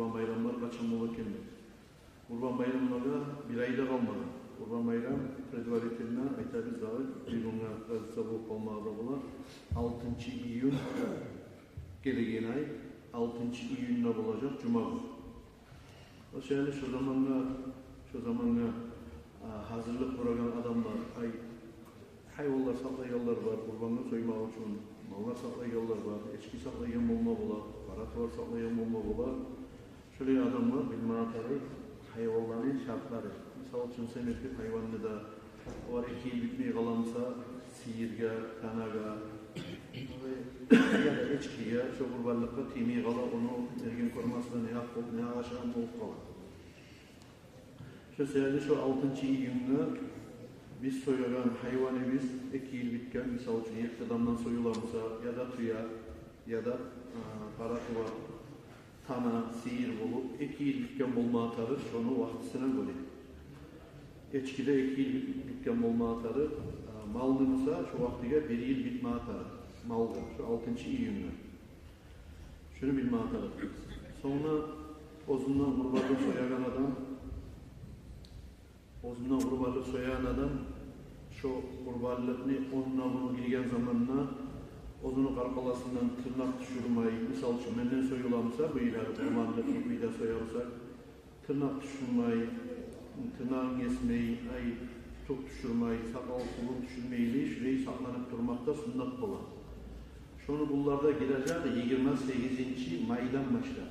Kurban bayramlar kaçan bolu keldi. Kurban bayramlarga bir ayda kalmadı. Kurban bayram predvaritinde aytamiz dağı bir günga razısa bolup kalmadı bola. 6 iyun kelegen ay 6 iyunda olacak Cuma günü. O şöyle şu zamanga hazırlık programı adamlar hayvanlar saklayanlar var, kurbanını soymak için mallar saklayanlar var, eçki saklayan olma bola, parator saklayan olma bola. Şöyle adamlar bilmanatarı hayvanların şartları. Misal için senetli hayvanını da var 2 yıl bitmeye kalansa sihirge, kanaga ya da eçkiye, şu kurbanlıkta timi kala onu ergen korumasına ne yapıp ne aşağım olup kalan. Şu sebeple şu 6. iyun'da biz soyulan hayvanı biz 2 yıl bitken misal için ilk adamdan soyulamsa ya da tüya ya da paratıva tana, sihir bulup 2 yıl bitken bulma atarı şunu vaktisine göre. Eçkide 2 yıl bitken bulma atarı malınımsa şu vaktiga 1 yıl bitme atarı malda şu 6. iyun'da. Şunu bilme atarı. Sonra ozundan kurbanlık soyagan adam şu kurbanlıkını onunla bunu girgen zamanına ozunu karkalasından tırnak düşürmeyi, misal için benden soyulamsa bu iler kurbanlıkını bu iler soyarsak tırnak düşürmeyi, tırnağın kesmeyi, çok düşürmeyi, sakal kulun düşürmeyi şurayı saklanıp durmakta sünnet olan. Şunu bunlarda gireceği de 28. maydan başlar.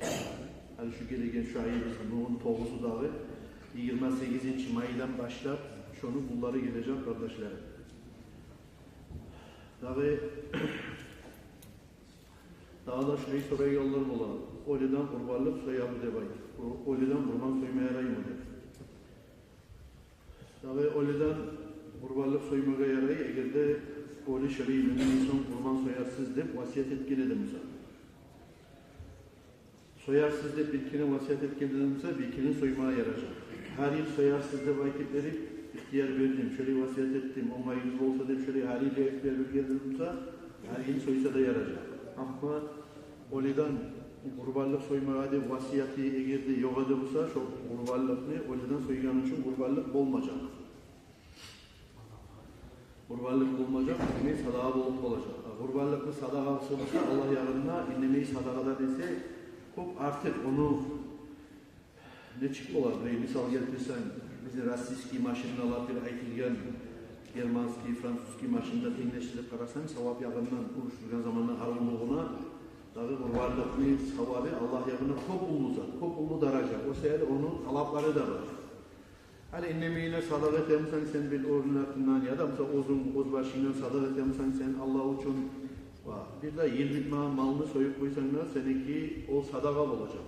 Yani şu gelegen şu ayı bizim bunun 9'u dağı 28. maydan başlar şunu bunları gelecek kardeşlerim. Daha da şurayı soraya yollar bulalım. Öyleden kurbanlık soyabı debaydı. Öyleden kurban soymaya yarayım dedi. Öyleden kurbanlık soymaya yarayı eğer de öyle şerifinin insan kurban soyarsız deyip vasiyet etkiledimse. Soyarsız deyip birkinin vasiyet etkiledimse birkinin soymaya yarayacak. Her yıl soyarsız deyip vakit verip ihtiyar verdim, şöyle vasiyet ettim, onayınız olsa deyip şöyle her yıl ihtiyar verdim her yıl soysa da yarayacak. Ama öyleden kurbanlık soymaya deyip vasiyeti eğer de yok edilse şu kurbanlıkını öyleden soygan için kurbanlık olmayacak. Kurbanlık olmayacak, innemeyi sadaka bulup olacak. Kurbanlıklı sadaka olsa Allah yarına innemeyi sadakada dese çok artık onu ne çıktı olar? Misal getirsen bizi rossiyski maşinalar bir aytilgen Germanski, Fransuski maşinada tengleştirip karasan sevap yağından konuşturgan zamanla arınlığına dağı kurbanlıklı sevabı Allah yarına çok ulu daraja. O sebeple onun talapları da var. Hani innemeyle sadaka etmişsen sen bir ordinatından ya da mesela oz başından sadaka etmişsen sen Allah için bir de yıl bitme malını soyup koysan da seninki o sadaka olacak.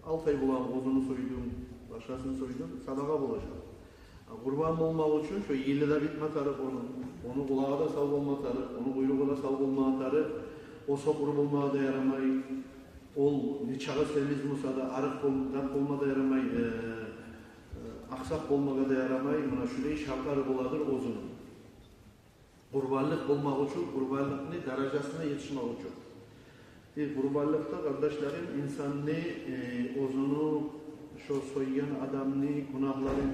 6 ay bulan ozunu soydun, başkasını soydun, sadaka olacak. Kurban olmak için şu yılda bitme tarif onu kulağa da sağ olma tarif, onu kuyruğu da sağ olma tarif, o sokuru bulmaya da yaramayı, ol niçağı servis olsa da arık olma da yaramayı, aksak olmaya da yaramayı, buna şurayı şartları buladır ozunun. Kurbanlık olmak için, kurbanlıkını derecesine yetişmek için. Kurbanlıkta kardeşlerim insanını, ozunu, şu soyyan adamını, günahların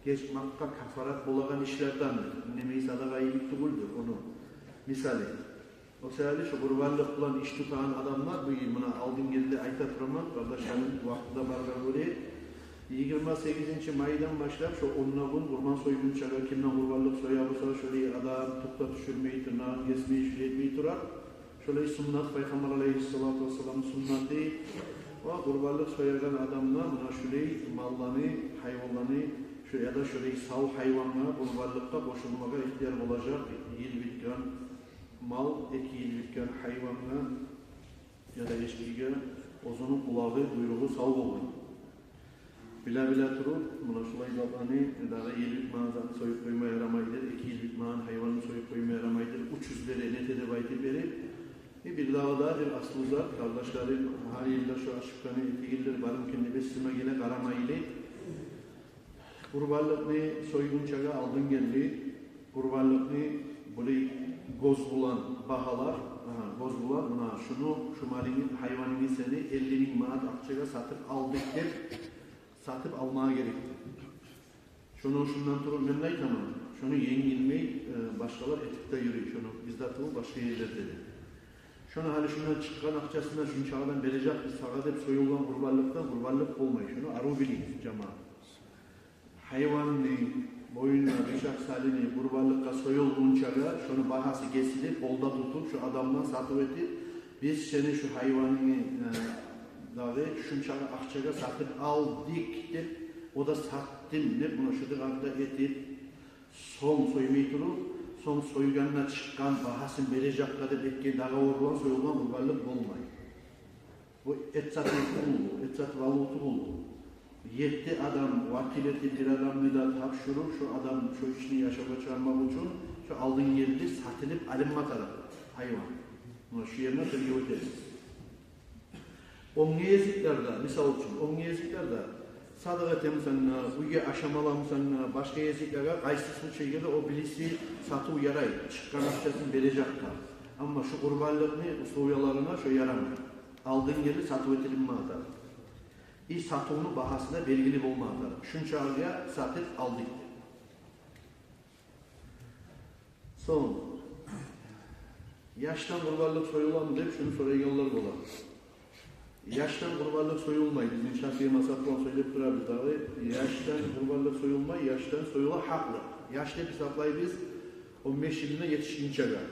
geçmekte kafarat bulagan işlerdendir. Nemeyi sadaka iyilik tuğuldur onu. Misali. O sebeple şu kurbanlık bulan iş tutan adamlar bu buna aldın geldi ayta turaman kardeşlerim vaktinde barga göre 28. maydan başlar şu 10'una gün kurban soygun çaga kimden kurbanlık soyabısa şöyle adam tukta düşürmeyi, tırnağı kesmeyi, şüretmeyi turar. Şöyle sünnet Peygamber Aleyhisselatü Vesselam sünneti ve kurbanlık soyagan adamlar buna şöyle mallarını, hayvanlarını ya da şöyle sağ hayvanlara kurbanlıkta koşulmaya ihtiyar olacak yıl bitken mal, 2 yıl bitken hayvanla ya da eşkiye ozunun kulağı, duyruğu sağ olun. Bile turur, buna şulay zamanı daha yıl bitmağını soyup koymaya yaramaydır, 2 yıl bitmağın hayvanını soyup koymaya yaramaydır, 300'lere net edebaydı verip bir daha da bir aslı uzak, kardeşlerim her yılda şu aşıklarını etkildir, varım kendi besleme gene karamaylı. Kurbanlıkını soygun çaga aldın geldi, kurbanlıkını böyle göz bulan bahalar, bozgular, buna şu malini, hayvanını seni 50.000 manat akçaga satıp aldık dep satıp almaya gerekti. Şundan turun ben de aytamam. Şunu yengilmey başkalar etikte yürüyor. Şunu bizde atılı başka yerlerde de. Şunu hali şundan çıkan akçasından şunçağıdan verecek bir sağa dep soyulgan kurbanlık olmayı. Şunu aru biliniz cemaat. Hayvanını, boyunla, bıçak salini, kurbanlıkka soyulgunçaga şunu bahası kesilip, kolda tutup, şu adamdan satıp etip, biz seni şu hayvanını şunçaga akçaga satıp aldık dep, o da sattım dep, bunu şu dıganda etip, son soymay turup, son soyganına çıkan bahasın verecekka dep etken dağa orulan soyulgan kurbanlık olmayı. Bu et satı valutu buldu. 7 adam, vakileti bir adamı da tapşırır, şu adam şu işini yaşama çıkarmak için şu aldığın yeri satılıp alınma tarafı, hayvan. Şu yerine söylüyor ötesi. Onun yeziklerde, misal için, onun yeziklerde sadık etemsen, uyga aşamalamsan, başka yeziklere kaysısını çekede o bilisi satı uyaray, çıkan akçasını verecek. Ama şu kurbanlıkını soyalarına şu yaramıyor. Aldığın yeri satı ötelinme atar. İş satımının bahasında belgili olmalıdır. Şunçağıya satıp aldık. Son. Yaştan kurbanlık soyulan mı deyip şunu soruyorlar bular. Yaştan kurbanlık soyulmayı. Bizim Şafiye masaklan söyleyip durarız dahi. Yaştan kurbanlık soyulmayı, yaştan soyula haklı. Yaşta bir saplayı biz 15 yılına yetişkince kadar.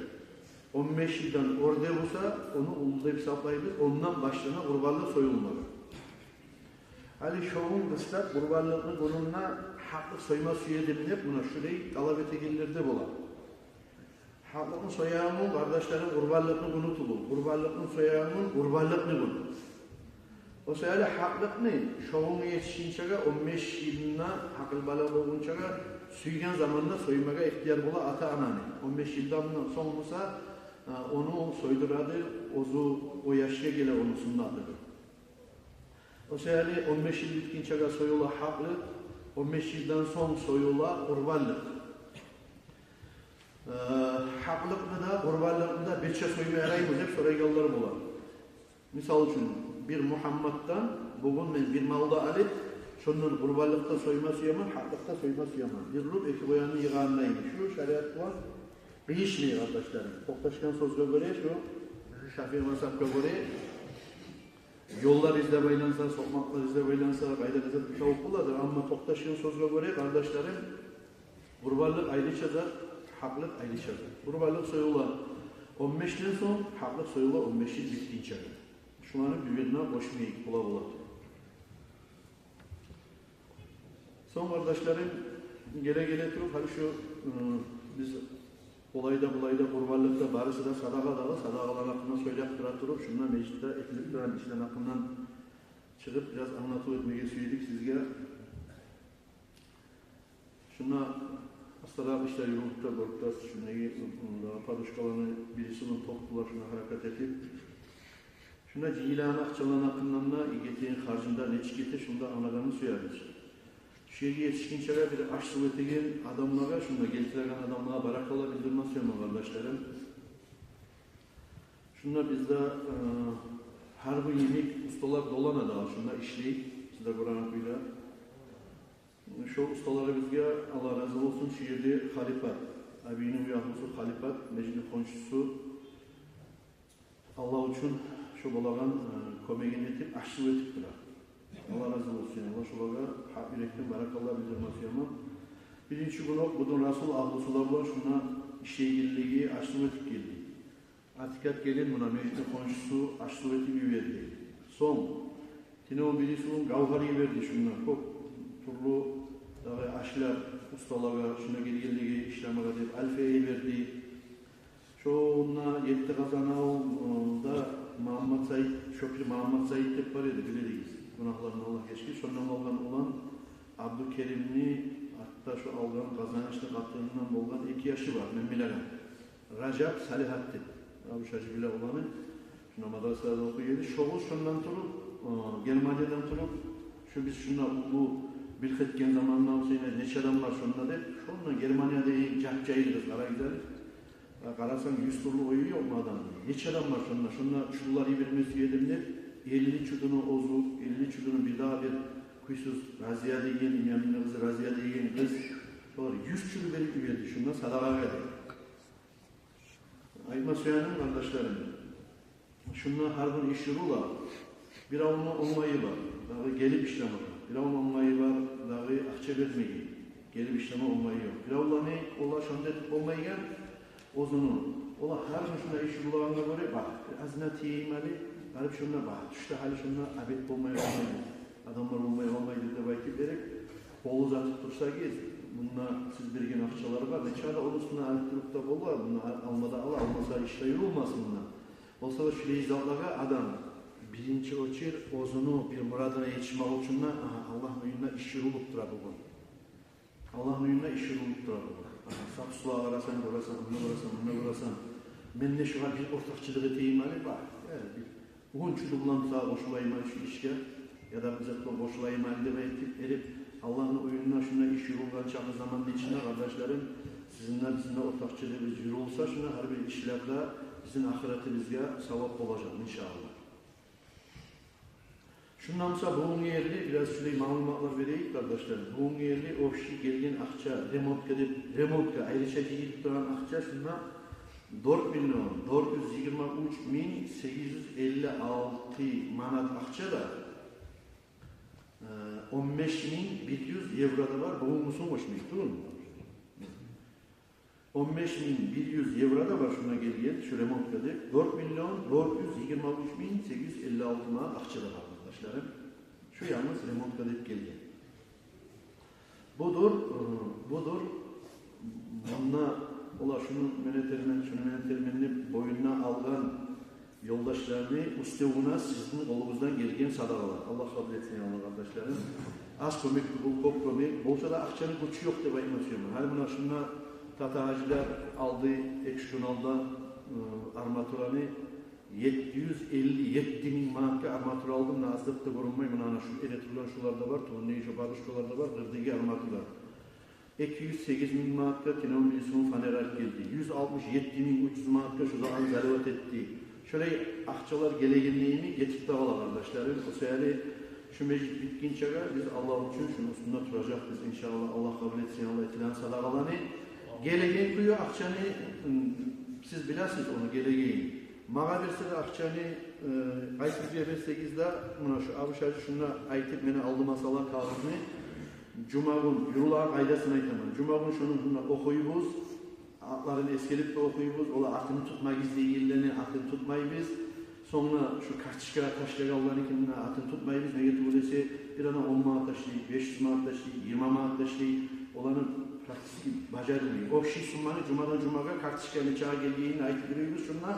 15 yıldan orada olsa onu uludayıp saplayı biz ondan başlarına kurbanlık soyulmalı. Hali şovun kıslar kurbanlığını bununla haklı soyma suyu edilip buna şurayı talep etegillerde bular. Hakkını soyağının kardeşlerin kurbanlığını unutulur. Kurbanlığını soyağının kurbanlığını bunu. O sayede haklıkını şovun yetişinçeğe 15 yılına hakıl balığı olunçağa suygen zamanında soymaya ihtiyar bula ata ananı. 15 yıldan sonrasa onu soyduradır, o yaşya gele onu sunnadır. O sayede 15 yıl bitkinçeğe soyula haklı, 15 yıldan son soyula kurbanlık. Haklıkını da kurbanlıkını da beçe soyma yarayımız hep sonra yolları bular. Misal için bir Muhammed'dan bugün ben bir malda alıp şunun kurbanlıkta soyması yaman, haklıkta soyması yaman. Bir ruh iki boyanı yığanlayım. Şu şeriat var. Kıyışmıyor arkadaşlarım. Toktaşkan sözüne göre şu Şafii Masak'a göre yollar izle baylansa, sokmaklar izle baylansa, kayda izle bir çabuk buladır. Ama Toktaşkan sözüne göre kardeşlerim kurbanlık ayrıçadır, haklık ayrıçadır. Kurbanlık soyula 15'ten son, haklık soyula 15 yıl bittiğinçedir. Şunları birbirine boşmayık, bula. Son kardeşlerim gele turup hani şu biz olayda kurbanlıkta barısı da sadakalar hakkında söyleyip durup şundan mecliste etilip duran işlerin hakkından çıkıp biraz anlatı etmeye söyledik sizge. Şuna hastalık işler yolukta korktas şunayı paduşkalarını birisinin toplular şuna hareket edip şuna cihilan akçalan hakkından da igeteğin harcında ne çıkete şunda anaganı suyarız. Şehri yetişkinçeler bir aş sıvıtegen adamlara şunda geltiren adamlara barakalı bildirmez ya kardeşlerim. Şunda bizde her gün yemek ustalar dolana da şunda işleyip sizde Kur'an okuyla. Şu ustalara bizge Allah razı olsun şehirde halifat. Abinin uyahlısı halifat, meclis konşusu Allah için şu balagan komegin etip aş sıvıtıp durar. Allah razı olsun. Allah şulaga hak yürekten barakallah bildirmesi ama birinci gün budun Rasul ahlusular var şuna işeyirliği aşlıvetik geldi. Atikat gelin buna meclis konşusu aşlıvetik verdi. Son yine o birisinin gavhari verdi şuna çok turlu aşlar ustalara şuna geldiği işlemeye deyip alfeyi verdi. Şuna yetti kazana da Muhammed Said, Şokri Muhammed Said hep var idi biliriz. Günahlarını Allah geçti. Sonradan olan Abdülkerim'ni hatta şu algan kazançlı katlığından bolgan 2 yaşı var. Ben bilemem. Rajab Salihattin. Abu Şacı bile olanı. Şuna madrasada okuyordu. Şoğuz şundan turup, Germanya'dan turup, şu biz şuna bu bilfetken zamanından sonra neçe adam var şundan deyip, şundan Germanya'da cahcayırız, ara gideriz. Qarasam 100 turlu oyu yok mu adamın? Neçe adam var şunlar? Şunlar şunları birbirine süyelimler. 50 çudunu ozu, 50 çudunu bir daha bir kuysuz razıya deyin, İmam'ın kızı razıya deyin kız. Sonra 100 çudu verip üyedi. Şundan sadaka verdi. Ayma söylenim kardeşlerim. Şunlar harbin işyurula. Bir avunun olmayı var. Dağı gelip işlemi var. Bir avunun olmayı var. Dağı akça vermeyi. Gelip işlemi olmayı yok. Bir avunla ne? Ola şandet olmayı gel. Ozunu. Ola her gün şuna işyurulağına göre bak. Azına tiyimeli. Garip şunlar bak. Düşte hali şunlar abet olmayı olmayı. Adamlar olmayı olmayı dedi belki verip. Kolu uzatıp dursa gez. Bununla siz birgen akçaları var. Neçada olusuna alıp da bol var. Bunu almada ala. Almasa işte yürülmez bunlar. Olsa da şöyle izahlığa adam birinci ölçer ozunu bir muradına yetişmek için Allah'ın önüne iş yürülüp durar bugün. Allah'ın önüne iş yürülüp durar bugün. Sap sulağa arasan, vurasan, bunu vurasan. Ben ne şu an bir ortakçılık edeyim hani bak. Bugün çocuk bulan tuzağa boşulayım şu işe ya da bize boşulayım halde verip Allah'ın oyununa şuna iş yürülüğün çakı zamanın içinde kardeşlerim sizinle ortakçılığımız yürülse şuna harbi işlerde bizim ahiretimizde sevap olacak inşallah. Şundan sonra buğun yerli biraz şöyle malumatlar vereyim kardeşlerim. Buğun yerli o kişi gelgen akça remontka ayrıca giyip duran akça şuna 4.423.856 manat akça da 15.100 euroda var. Buğun musun hoşmuş durur mu? 15.100 euroda var şuna gelgen şu remontkada 4.423.856 manat akça da var arkadaşlarım. Şu yalnız remontkada gelgen. Budur. Bununla ola şunun yönetilmenini boyuna algan yoldaşlarını üstevuna sizin kolunuzdan gelgen sadakalar. Allah kabul etsin yalnız kardeşlerim. Az komik, çok komik. Olsa da akçanın gücü yok diye bayılmasıyorum. Her buna şuna Tatağacılar aldığı ekşunalda armaturanı 757.000 manatga armatura aldım. Nazlıkta korunmayı buna şu elektrolan şularda var, torneyi şu barışçularda var, kırdığı armatura. 208.000 manatga Tinovmilis'in fanerat geldi. 167.300 manatga şu zaman zervat etti. Şöyle akçalar gelegenliğini getirip dağılar kardeşlerim. O seyri şu meclis bitkince biz Allah için şunun üstünde duracak biz inşallah. Allah kabul etsin, Allah etilen sadakalarını. Gelegen kuyu akçanı siz bilirsiniz onu gelegeyin. Mağa verse de akçanı aytıp versegizde buna şu abuşacı şuna aytıp beni aldı masalar kağıdını Cuma gün yürülan aydasını aytamam. Cuma gün şunu okuyubuz. Atların eskelip de okuyubuz. Ola atını tutmak izleyi yerlerini atını tutmayı biz. Sonra şu kaçışka taşları Allah'ın kimine atını tutmayı biz. Ne getirmesi bir ana 10 manat taşıyı, 500 manat taşıyı, 20 manat taşıyı olanın pratik bacarılıyor. O kişi sunmanı Cuma'dan Cuma'ya kartışkanı çağa geldiğini ait biliyoruz. Şunlar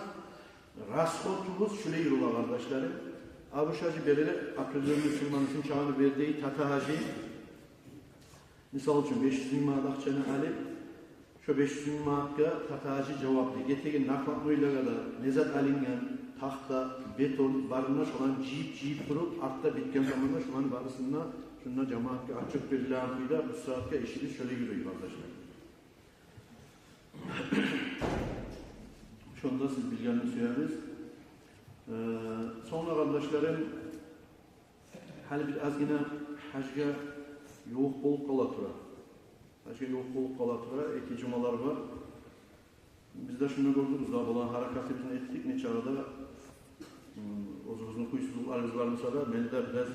raskotumuz şöyle yürüyor kardeşlerim. Abuşacı belirli akıllarını sunmanısın çağını verdiği tatahacı misal için 500.000 manat akçanı alıp şu 500.000 manatga tatahacı cevaplı. Getirgen naklatmayla kadar nezat alingen tahta, beton barına şulan ciyip durup artta bitken zamanda şulan barısında şundan cemaatke açık bir lafıyla bu saatte işini şöyle yürüyor arkadaşlar. Şunda siz bilgilerini söyleriz. Sonra kardeşlerim hali bir az yine hacga yoğuk bolup kalatıra. Hacga yoğuk bolup kalatıra. Eki cumalar var. Biz de şunu gördük. Daha olan harekatını ettik. Ne çağda uzun kuysuzluk arızlarımızda da beni de biraz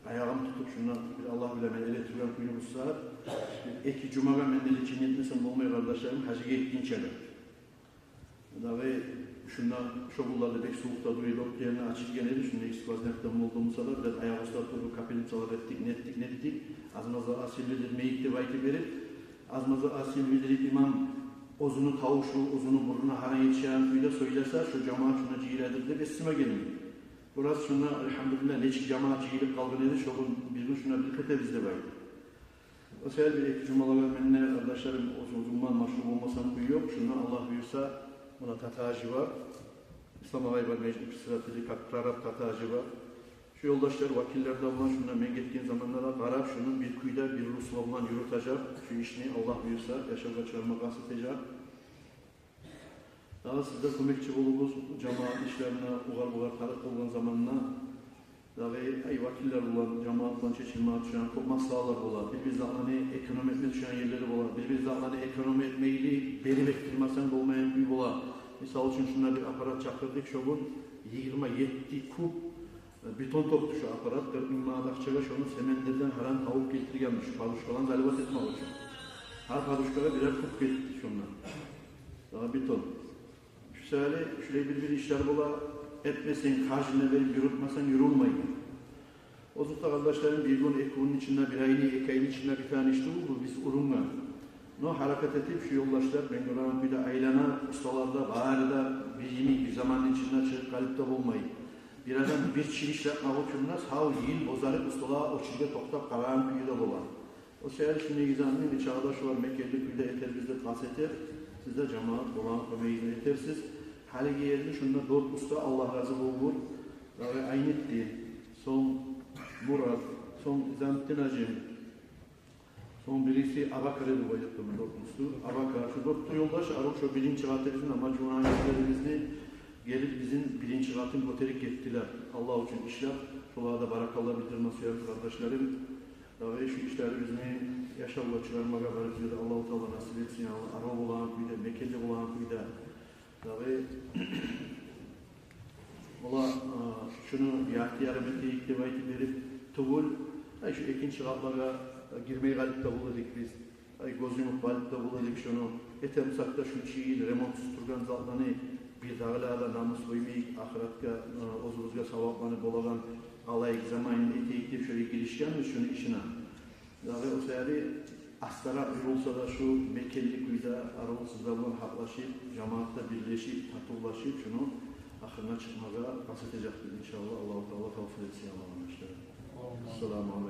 ayağım tutup şundan bir Allah bilemez elektriğen kuyunu bu saat eki cumaga mendeli için yetmesin olmuyor kardeşlerim hacıya ettiğin şeyler. Ve şundan şokullarda pek soğukta duruyor yerine açık geneli şundan ekspaznetten olduğumuzda da biraz ayağı usta tutup kapelin çalar ettik ne ettik azmaza asillidir meyikli vayti verip azmaza asillidir imam ozunu tavuşu ozunu burnuna hara yetişen kuyuda söylerse şu cemaat şuna ciğredir de besime gelmiyor. Burası şuna elhamdülillah neçik cemaat ciğerlik kalgın edin şokun bir gün şuna bir kete bizde var. O sefer bir ek cumalara benimle kardeşlerim o zaman maşhur olmasam kuyu yok. Şuna Allah buyursa ona tatacı var. İslam Ağaybar Meclis Stratejik Taraf tatacı var. Şu yoldaşlar vakillerde olan şuna men gittiğin zamanlara qarab şunun bir kuyuda bir Ruslavla yürütecek. Şu işini Allah buyursa yaşamda çıkarmak asıl edecek. Daha sizde kömekçi olubuz, cemaat işlerine, uğar tarık olan zamanına, daha vakiller olan, cemaatla çeşilmeye düşen, çok maslahalar olan, birbirinizle ekonomi etmeye düşen yerleri olan, birbirinizle ekonomi etmeyi beri bektirmezsen olmayan bir olan. Misal için şuna bir aparat çakırdık, şogun 27 kub beton toptu şu aparat, 40 bin manat akçaga şunu semenderden haran tavuk getirgenmiş, paduşkalan galibat etmek için. Her paduşkaya birer kub getirdi şunlar. Daha beton. Şöyle bir işler bola etmesin, karşına verip yürütmesen yürülmeyin. O zaman kardeşlerim bir gün ekunun içinde, bir ayın, iki ayın içinde bir tane işte oldu, biz urunga. No hareket edip şu yoldaşlar, ben görüyorum bir de aylana, ustalarda, bağırda, bir zamanın içinde çıkıp kalıpta olmayın. Bir adam bir çiviş yapmak oturmaz, hav yıl bozarıp ustalar o çizge toktap karağın kuyuda bolar. O sefer şimdi gizamın çağdaş var, Mekke'li kuyuda yeter, bizde kaseter, sizde cemaat, olan kömeği yetersiz. Haligi yerinde şunda 4 usta Allah razı olur. Ve aynı değil. Son Murat, son Zamttin Hacim, son birisi Abakar'ı koyacaktım 4 usta. Abakar, şu 4 yoldaş arık şu birinci katımızın ama Cumhuriyetlerimizni gelip bizim birinci katın götürüp gittiler. Allah için işler. Şolarda barakallah bildirmesi yapıyor kardeşlerim. Ve şu işleri bizim yaşamla çıkarmaya varıcıdır. Allah-u Teala nasip etsin. Arap olan kuyuda, Mekke'de olan kuyuda. Ve ola şunu yahtiyarı mette iktibayeti verip tuvul şu ikinci katlara girmeyi galipte buladık biz. Gözümü galipte buladık şunu. Etemsakta şu çiğil remont susturgan zaldanı bir dağlarla namus koymayık ahiratka ozuruzga savaplanıp olagan alayık zamanında eteğikleyip şöyle girişken şunu işine. Ve o sayarı Astara olsa da şu Mekkeli kuyuda arabasızlarla haklaşıp, cemaatle birleşip, tatıllaşıp şunu ahırına çıkmaya kasıtacaktır inşallah. Allah-u Teala tavsiye etsin Allah'ın işleri. Selamun Aleyküm.